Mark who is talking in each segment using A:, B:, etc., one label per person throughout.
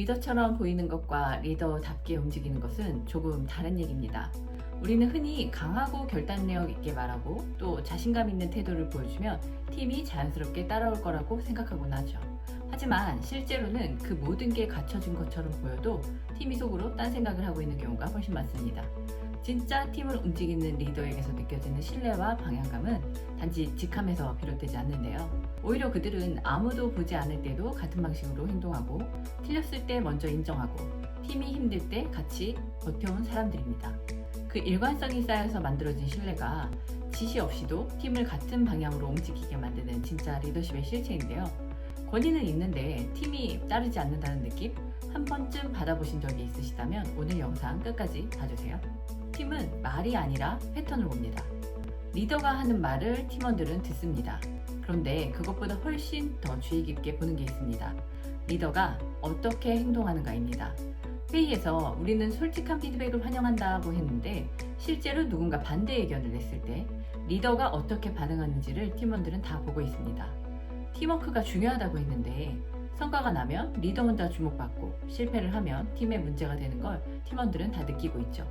A: 리더처럼 보이는 것과 리더답게 움직이는 것은 조금 다른 얘기입니다. 우리는 흔히 강하고 결단력 있게 말하고 또 자신감 있는 태도를 보여주면 팀이 자연스럽게 따라올 거라고 생각하곤 하죠. 하지만 실제로는 그 모든 게 갖춰진 것처럼 보여도 팀이 속으로 딴 생각을 하고 있는 경우가 훨씬 많습니다. 진짜 팀을 움직이는 리더에게서 느껴지는 신뢰와 방향감은 단지 직함에서 비롯되지 않는데요. 오히려 그들은 아무도 보지 않을 때도 같은 방식으로 행동하고 틀렸을 때 먼저 인정하고 팀이 힘들 때 같이 버텨온 사람들입니다. 그 일관성이 쌓여서 만들어진 신뢰가 지시 없이도 팀을 같은 방향으로 움직이게 만드는 진짜 리더십의 실체인데요. 권위는 있는데 팀이 따르지 않는다는 느낌? 한 번쯤 받아보신 적이 있으시다면 오늘 영상 끝까지 봐주세요. 팀은 말이 아니라 패턴을 봅니다. 리더가 하는 말을 팀원들은 듣습니다. 그런데 그것보다 훨씬 더 주의 깊게 보는 게 있습니다. 리더가 어떻게 행동하는가입니다. 회의에서 우리는 솔직한 피드백을 환영한다고 했는데 실제로 누군가 반대 의견을 냈을 때 리더가 어떻게 반응하는지를 팀원들은 다 보고 있습니다. 팀워크가 중요하다고 했는데 성과가 나면 리더 혼자 주목받고 실패를 하면 팀에 문제가 되는 걸 팀원들은 다 느끼고 있죠.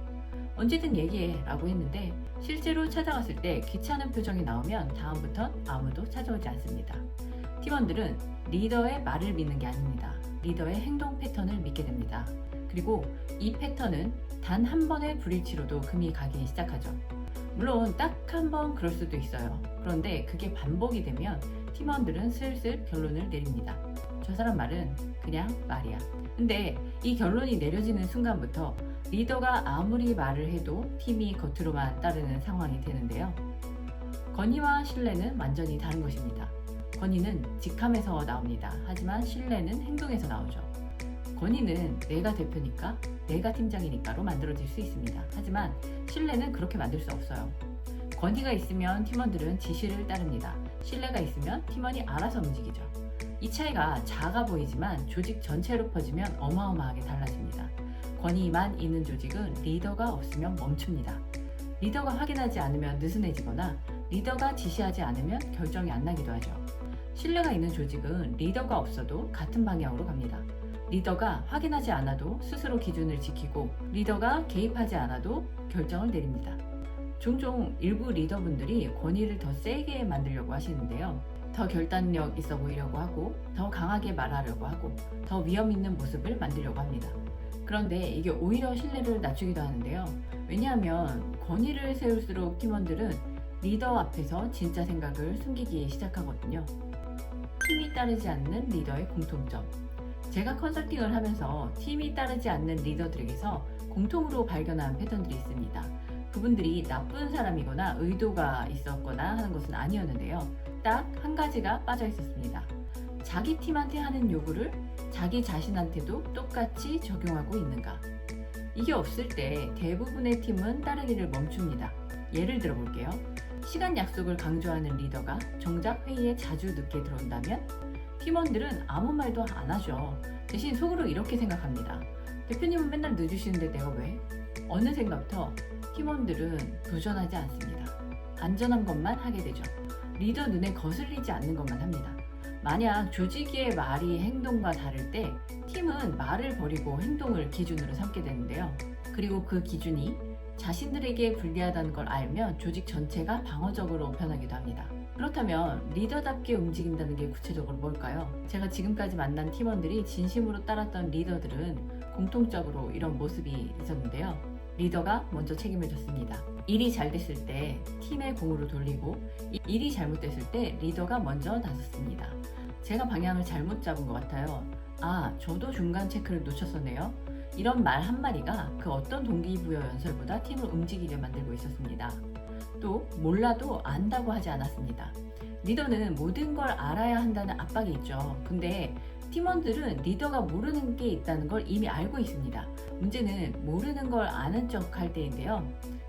A: 언제든 얘기해 라고 했는데 실제로 찾아갔을 때 귀찮은 표정이 나오면 다음부턴 아무도 찾아오지 않습니다. 팀원들은 리더의 말을 믿는 게 아닙니다. 리더의 행동 패턴을 믿게 됩니다. 그리고 이 패턴은 단 한 번의 불일치로도 금이 가기 시작하죠. 물론 딱 한 번 그럴 수도 있어요. 그런데 그게 반복이 되면 팀원들은 슬슬 결론을 내립니다. 저 사람 말은 그냥 말이야. 근데 이 결론이 내려지는 순간부터 리더가 아무리 말을 해도 팀이 겉으로만 따르는 상황이 되는데요. 권위와 신뢰는 완전히 다른 것입니다. 권위는 직함에서 나옵니다. 하지만 신뢰는 행동에서 나오죠. 권위는 내가 대표니까, 내가 팀장이니까로 만들어질 수 있습니다. 하지만 신뢰는 그렇게 만들 수 없어요. 권위가 있으면 팀원들은 지시를 따릅니다. 신뢰가 있으면 팀원이 알아서 움직이죠. 이 차이가 작아 보이지만 조직 전체로 퍼지면 어마어마하게 달라집니다. 권위만 있는 조직은 리더가 없으면 멈춥니다. 리더가 확인하지 않으면 느슨해지거나 리더가 지시하지 않으면 결정이 안 나기도 하죠. 신뢰가 있는 조직은 리더가 없어도 같은 방향으로 갑니다. 리더가 확인하지 않아도 스스로 기준을 지키고 리더가 개입하지 않아도 결정을 내립니다. 종종 일부 리더분들이 권위를 더 세게 만들려고 하시는데요. 더 결단력 있어 보이려고 하고 더 강하게 말하려고 하고 더 위험 있는 모습을 만들려고 합니다. 그런데 이게 오히려 신뢰를 낮추기도 하는데요. 왜냐하면 권위를 세울수록 팀원들은 리더 앞에서 진짜 생각을 숨기기 시작하거든요. 팀이 따르지 않는 리더의 공통점. 제가 컨설팅을 하면서 팀이 따르지 않는 리더들에게서 공통으로 발견한 패턴들이 있습니다. 그분들이 나쁜 사람이거나 의도가 있었거나 하는 것은 아니었는데요. 딱 한 가지가 빠져 있었습니다. 자기 팀한테 하는 요구를 자기 자신한테도 똑같이 적용하고 있는가? 이게 없을 때 대부분의 팀은 따르기를 멈춥니다. 예를 들어 볼게요. 시간 약속을 강조하는 리더가 정작 회의에 자주 늦게 들어온다면 팀원들은 아무 말도 안 하죠. 대신 속으로 이렇게 생각합니다. 대표님은 맨날 늦으시는데 내가 왜? 어느샌가부터 팀원들은 도전하지 않습니다. 안전한 것만 하게 되죠. 리더 눈에 거슬리지 않는 것만 합니다. 만약 조직의 말이 행동과 다를 때 팀은 말을 버리고 행동을 기준으로 삼게 되는데요. 그리고 그 기준이 자신들에게 불리하다는 걸 알면 조직 전체가 방어적으로 변하기도 합니다. 그렇다면 리더답게 움직인다는 게 구체적으로 뭘까요? 제가 지금까지 만난 팀원들이 진심으로 따랐던 리더들은 공통적으로 이런 모습이 있었는데요. 리더가 먼저 책임을 졌습니다. 일이 잘 됐을 때 팀의 공으로 돌리고 일이 잘못됐을 때 리더가 먼저 나섰습니다. 제가 방향을 잘못 잡은 것 같아요. 아, 저도 중간 체크를 놓쳤었네요. 이런 말 한마디가 그 어떤 동기부여 연설보다 팀을 움직이게 만들고 있었습니다. 또 몰라도 안다고 하지 않았습니다. 리더는 모든 걸 알아야 한다는 압박이 있죠. 근데 팀원들은 리더가 모르는 게 있다는 걸 이미 알고 있습니다. 문제는 모르는 걸 아는 척 할 때인데요.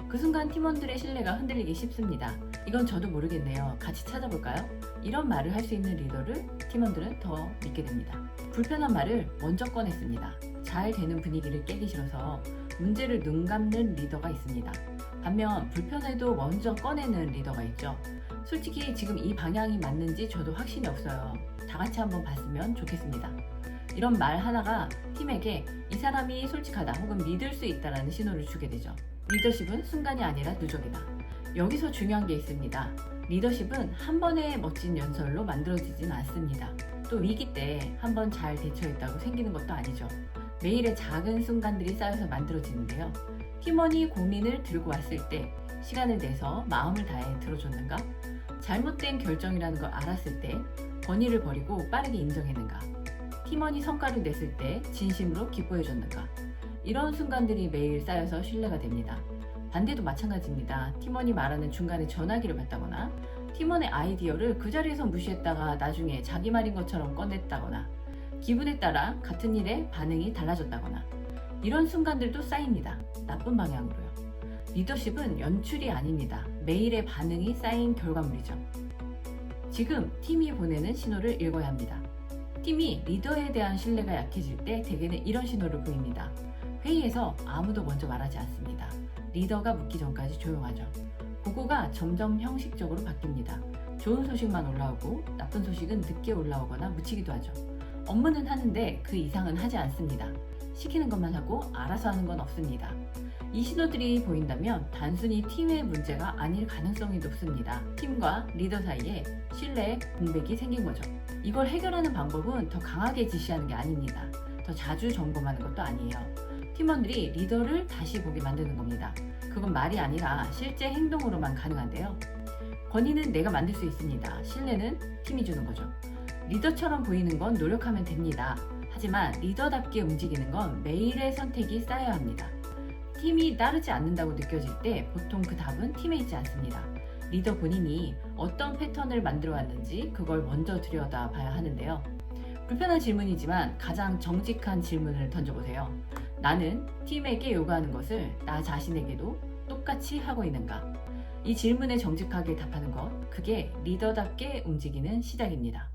A: 그 순간 팀원들의 신뢰가 흔들리기 쉽습니다. 이건 저도 모르겠네요. 같이 찾아볼까요? 이런 말을 할 수 있는 리더를 팀원들은 더 믿게 됩니다. 불편한 말을 먼저 꺼냈습니다. 잘 되는 분위기를 깨기 싫어서 문제를 눈 감는 리더가 있습니다. 반면 불편해도 먼저 꺼내는 리더가 있죠. 솔직히 지금 이 방향이 맞는지 저도 확신이 없어요. 다 같이 한번 봤으면 좋겠습니다. 이런 말 하나가 팀에게 이 사람이 솔직하다 혹은 믿을 수 있다라는 신호를 주게 되죠. 리더십은 순간이 아니라 누적이다. 여기서 중요한 게 있습니다. 리더십은 한 번의 멋진 연설로 만들어지진 않습니다. 또 위기 때 한 번 잘 대처했다고 생기는 것도 아니죠. 매일의 작은 순간들이 쌓여서 만들어지는데요. 팀원이 고민을 들고 왔을 때 시간을 내서 마음을 다해 들어줬는가? 잘못된 결정이라는 걸 알았을 때 권위를 버리고 빠르게 인정했는가? 팀원이 성과를 냈을 때 진심으로 기뻐해줬는가? 이런 순간들이 매일 쌓여서 신뢰가 됩니다. 반대도 마찬가지입니다. 팀원이 말하는 중간에 전화기를 받다거나 팀원의 아이디어를 그 자리에서 무시했다가 나중에 자기 말인 것처럼 꺼냈다거나 기분에 따라 같은 일에 반응이 달라졌다거나 이런 순간들도 쌓입니다. 나쁜 방향으로요. 리더십은 연출이 아닙니다. 매일의 반응이 쌓인 결과물이죠. 지금 팀이 보내는 신호를 읽어야 합니다. 팀이 리더에 대한 신뢰가 약해질 때 대개는 이런 신호를 보입니다. 회의에서 아무도 먼저 말하지 않습니다. 리더가 묻기 전까지 조용하죠. 보고가 점점 형식적으로 바뀝니다. 좋은 소식만 올라오고 나쁜 소식은 늦게 올라오거나 묻히기도 하죠. 업무는 하는데 그 이상은 하지 않습니다. 시키는 것만 하고 알아서 하는 건 없습니다. 이 신호들이 보인다면 단순히 팀의 문제가 아닐 가능성이 높습니다. 팀과 리더 사이에 신뢰 공백이 생긴 거죠. 이걸 해결하는 방법은 더 강하게 지시하는 게 아닙니다. 더 자주 점검하는 것도 아니에요. 팀원들이 리더를 다시 보게 만드는 겁니다. 그건 말이 아니라 실제 행동으로만 가능한데요. 권위는 내가 만들 수 있습니다. 신뢰는 팀이 주는 거죠. 리더처럼 보이는 건 노력하면 됩니다. 하지만 리더답게 움직이는 건 매일의 선택이 쌓여야 합니다. 팀이 따르지 않는다고 느껴질 때 보통 그 답은 팀에 있지 않습니다. 리더 본인이 어떤 패턴을 만들어 왔는지 그걸 먼저 들여다봐야 하는데요. 불편한 질문이지만 가장 정직한 질문을 던져보세요. 나는 팀에게 요구하는 것을 나 자신에게도 똑같이 하고 있는가? 이 질문에 정직하게 답하는 것, 그게 리더답게 움직이는 시작입니다.